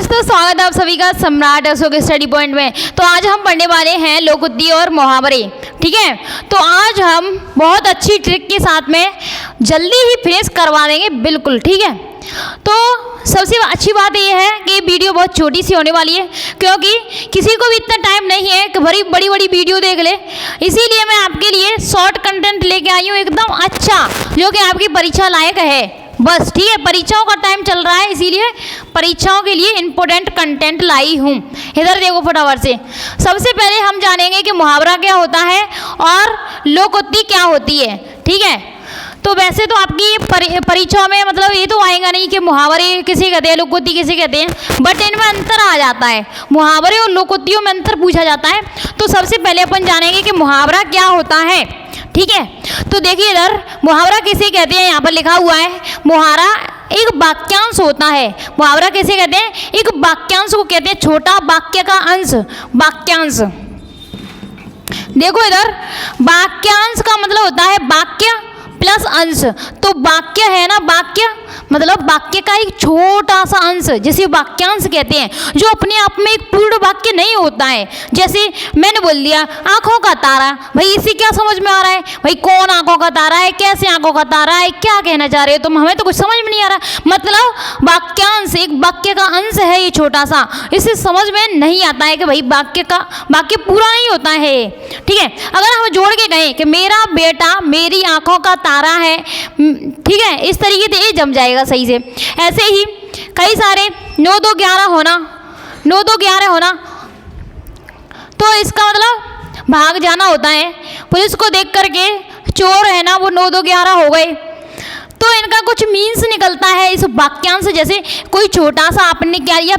दोस्तों, स्वागत है आप सभी का सम्राट अशोक स्टडी पॉइंट में। तो आज हम पढ़ने वाले हैं लोकोक्ति और मुहावरे। ठीक है, तो आज हम बहुत अच्छी ट्रिक के साथ में जल्दी ही फिनिश करवा देंगे, बिल्कुल। ठीक है, तो सबसे अच्छी बात यह है कि वीडियो बहुत छोटी सी होने वाली है, क्योंकि किसी को भी इतना टाइम नहीं है कि बड़ी बड़ी वीडियो देख ले। इसीलिए मैं आपके लिए शॉर्ट कंटेंट लेके आई हूँ, एकदम अच्छा, जो कि आपकी परीक्षा लायक है। बस ठीक है, परीक्षाओं का टाइम चल रहा है, इसीलिए परीक्षाओं के लिए इम्पोर्टेंट कंटेंट लाई हूँ। इधर देखो फटाफट से। सबसे पहले हम जानेंगे कि मुहावरा क्या होता है और लोकोक्ति क्या होती है। ठीक है, तो वैसे तो आपकी परीक्षाओं में मतलब ये तो आएगा नहीं कि मुहावरे किसे कहते हैं, लोकोक्ति किसे कहते हैं, बट इनमें अंतर आ जाता है। मुहावरे और लोकोक्तियों में अंतर पूछा जाता है। तो सबसे पहले अपन जानेंगे कि मुहावरा क्या होता है। ठीक है, तो देखिए इधर मुहावरा किसे कहते हैं, यहाँ पर लिखा हुआ है। मुहावरा एक वाक्यांश होता है। मुहावरा किसे कहते हैं, एक वाक्यांश को कहते हैं, छोटा वाक्य का अंश, वाक्यांश। देखो इधर वाक्यांश का मतलब होता है वाक्य प्लस अंश। तो वाक्य है ना, वाक्य मतलब वाक्य का एक छोटा सा अंश, जिसे वाक्यांश कहते हैं, जो अपने आप में एक पूर्ण वाक्य नहीं होता है। जैसे मैंने बोल दिया आंखों का तारा, भाई इसे क्या समझ में आ रहा है, भाई कौन आंखों का तारा है, कैसे आंखों का तारा है, क्या कहना चाह रहे हो तुम, हमें तो कुछ समझ में नहीं आ रहा। मतलब वाक्यांश एक वाक्य का अंश है, ये छोटा सा, इसे समझ में नहीं आता है कि भाई वाक्य पूरा नहीं होता है। ठीक है, अगर हम जोड़ के कहें कि मेरा बेटा मेरी आंखों का तारा है, ठीक है, इस तरीके से ये जम जाएगा सही से। ऐसे ही कई सारे 9 2 11 होना, 9 2 11 होना, तो इसका मतलब भाग जाना होता है। पुलिस को देख करके चोर है ना वो 9 2 11 हो गए। तो इनका कुछ मीन्स निकलता है इस वाक्यांश। जैसे कोई छोटा सा आपने क्या लिया,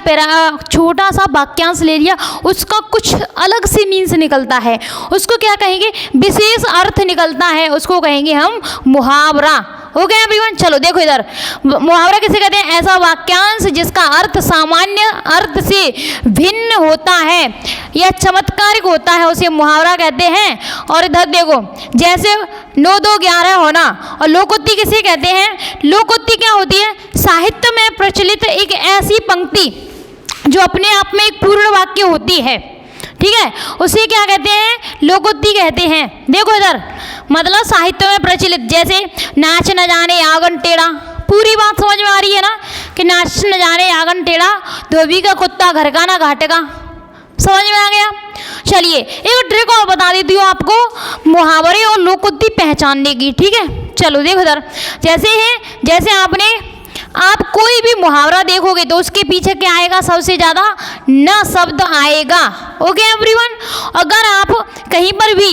छोटा सा वाक्यांश ले लिया, उसका कुछ अलग से मीन्स निकलता है, उसको क्या कहेंगे, विशेष अर्थ निकलता है, उसको कहेंगे हम मुहावरा। हो गया एवरीवन। चलो देखो इधर मुहावरा किसे कहते हैं, ऐसा वाक्यांश जिसका अर्थ सामान्य अर्थ से भिन्न होता है या चमत्कारिक होता है, उसे मुहावरा कहते हैं। और इधर देखो जैसे 9 2 11 होना। और लोकोक्ति किसे कहते हैं, लोकोक्ति क्या होती है, साहित्य में प्रचलित एक ऐसी पंक्ति जो अपने आप में एक पूर्ण वाक्य होती है। ठीक है, उसे क्या कहते हैं, लोकोक्ति कहते हैं। देखो इधर मतलब साहित्य में प्रचलित, जैसे नाच न जाने आंगन टेढ़ा, पूरी बात समझ में आ रही है ना, कि नाच न जाने आंगन टेढ़ा, धोबी का कुत्ता घर का ना घाट का, समझ में आ गया। चलिए एक ट्रिक और बता देती हूँ आपको मुहावरे और लोकोक्ति पहचानने की। ठीक है, चलो देखो इधर जैसे आप कोई भी मुहावरा देखोगे तो उसके पीछे क्या आएगा, सबसे ज़्यादा न शब्द आएगा। Okay everyone. अगर आप कहीं पर भी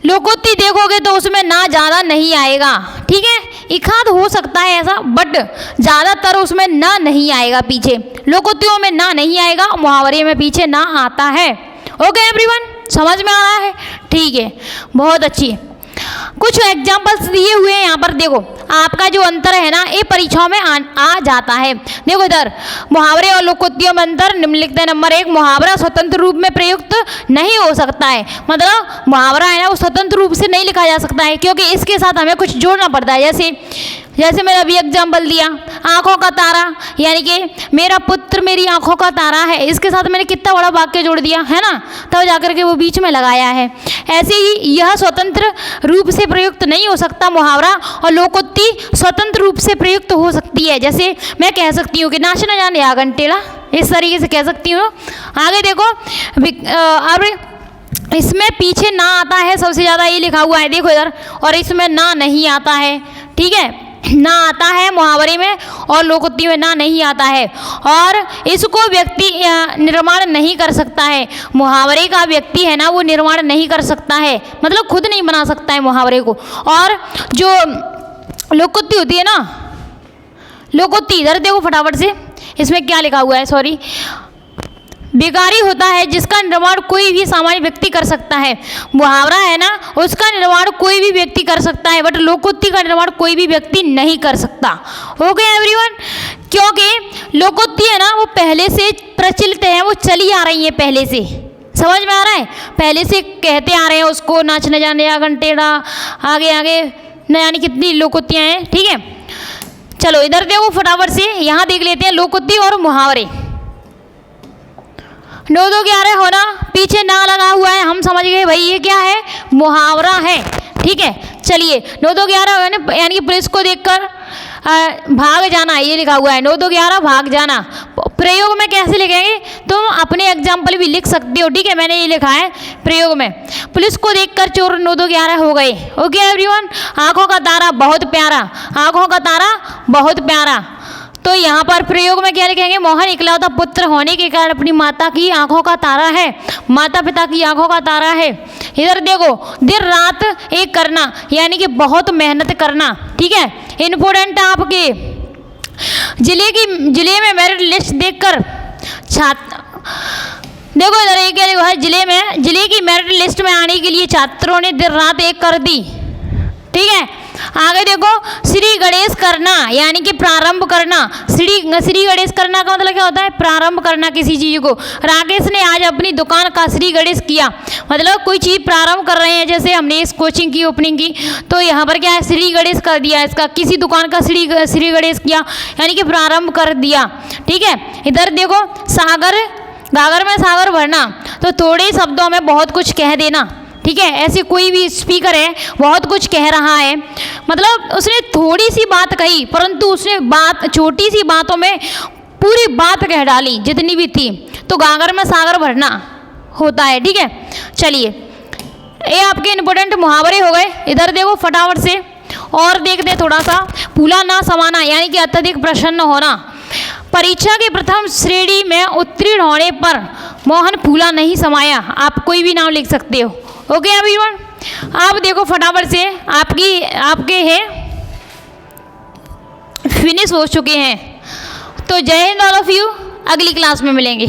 लोकोक्ति देखोगे तो उसमें ना ज़्यादा नहीं आएगा। ठीक है, एकाध हो सकता है ऐसा, बट ज़्यादातर उसमें ना नहीं आएगा पीछे। लोकोक्तियों में ना नहीं आएगा, मुहावरे में पीछे ना आता है। ओके एवरीवन, समझ में आ रहा है। ठीक है, बहुत अच्छी। कुछ एग्जाम्पल्स दिए हुए हैं यहाँ पर, देखो आपका जो अंतर है ना ये परीक्षाओं में आ जाता है। देखो इधर मुहावरे और लोकोक्तियों में अंतर निम्नलिखित है। नंबर 1, मुहावरा स्वतंत्र रूप में प्रयुक्त नहीं हो सकता है। मतलब मुहावरा है ना वो स्वतंत्र रूप से नहीं लिखा जा सकता है, क्योंकि इसके साथ हमें कुछ जोड़ना पड़ता है। जैसे मैंने अभी एग्जाम्पल दिया आंखों का तारा, यानी कि मेरा पुत्र मेरी आंखों का तारा है, इसके साथ मैंने कितना बड़ा वाक्य जोड़ दिया है ना, तब जाकर के वो बीच में लगाया है। ऐसे ही यह स्वतंत्र रूप से प्रयुक्त नहीं हो सकता मुहावरा, और लोकोक्ति स्वतंत्र रूप से प्रयुक्त हो सकती है। जैसे मैं कह सकती हूँ कि नाच न जाने आंगन टेढ़ा, इस तरीके से कह सकती हूँ। आगे देखो अब इसमें पीछे ना आता है, सबसे ज़्यादा ये लिखा हुआ है, देखो इधर, और इसमें ना नहीं आता है। ठीक है, ना आता है मुहावरे में और लोकोक्ति में ना नहीं आता है, और इसको व्यक्ति निर्माण नहीं कर सकता है। मुहावरे का व्यक्ति है ना वो निर्माण नहीं कर सकता है, मतलब खुद नहीं बना सकता है मुहावरे को। और जो लोकोक्ति होती है ना, लोकोक्ति इधर देखो फटाफट से, इसमें क्या लिखा हुआ है, सॉरी, बेकारी होता है जिसका निर्माण कोई भी सामान्य व्यक्ति कर सकता है। मुहावरा है ना उसका निर्माण कोई भी व्यक्ति कर सकता है, बट लोकोक्ति का निर्माण कोई भी व्यक्ति नहीं कर सकता। हो गया एवरीवन। क्योंकि लोकोक्ति है ना वो पहले से प्रचलित है, वो चली आ रही है पहले से, समझ में आ रहा है, पहले से कहते आ रहे हैं उसको, नाच न जाने आंगन टेढ़ा, आगे आगे न जाने कितनी लोकोक्तियाँ हैं। ठीक है, चलो इधर देखो फटाफट से, यहाँ देख लेते हैं लोकोक्ति और मुहावरे। 9 2 11 होना, पीछे ना लगा हुआ है, हम समझ गए भाई ये क्या है, मुहावरा है। ठीक है, चलिए 9 2 11 यानी कि पुलिस को देखकर भाग जाना, ये लिखा हुआ है 9 2 11 भाग जाना। प्रयोग में कैसे लिखेंगे, तुम अपने एग्जाम्पल भी लिख सकते हो। ठीक है, मैंने ये लिखा है प्रयोग में, पुलिस को देखकर चोर 9 2 11 हो गए। ओके एवरीवन, आंखों का तारा बहुत प्यारा, आंखों का तारा बहुत प्यारा। तो यहाँ पर प्रयोग में क्या लिखेंगे, मोहन इकलौता पुत्र होने के कारण अपनी माता की आंखों का तारा है, माता पिता की आंखों का तारा है। इधर देखो, दिन रात एक करना यानी कि बहुत मेहनत करना। ठीक है, इम्पोर्टेंट आपके जिले में मेरिट लिस्ट देखकर छात्र, देखो इधर एक क्या लिखा है, जिले की मेरिट लिस्ट में आने के लिए छात्रों ने दिन रात एक कर दी। ठीक है, आगे देखो, श्री गणेश करना यानी कि प्रारंभ करना। श्री गणेश करना का मतलब क्या होता है, प्रारंभ करना किसी चीज को। राकेश ने आज अपनी दुकान का श्री गणेश किया, मतलब कोई चीज प्रारंभ कर रहे हैं, जैसे हमने इस कोचिंग की ओपनिंग की, तो यहाँ पर क्या है, श्री गणेश कर दिया इसका, किसी दुकान का श्री गणेश किया यानी कि प्रारंभ कर दिया। ठीक है, इधर देखो, सागर, गागर में सागर भरना, तो थोड़े शब्दों में बहुत कुछ कह देना। ठीक है, ऐसे कोई भी स्पीकर है बहुत कुछ कह रहा है, मतलब उसने थोड़ी सी बात कही परंतु उसने बात छोटी सी बातों में पूरी बात कह डाली जितनी भी थी, तो गागर में सागर भरना होता है। ठीक है, चलिए ये आपके इंपॉर्टेंट मुहावरे हो गए। इधर देखो फटाफट से और देखते थोड़ा सा, फूला ना समाना यानी कि अत्यधिक प्रसन्न होना। परीक्षा के प्रथम श्रेणी में उत्तीर्ण होने पर मोहन फूला नहीं समाया, आप कोई भी नाम लिख सकते हो। ओके एवरीवन, आप देखो फटाफट से आपके हैं फिनिश हो चुके हैं। तो जय हिंद ऑल ऑफ यू, अगली क्लास में मिलेंगे।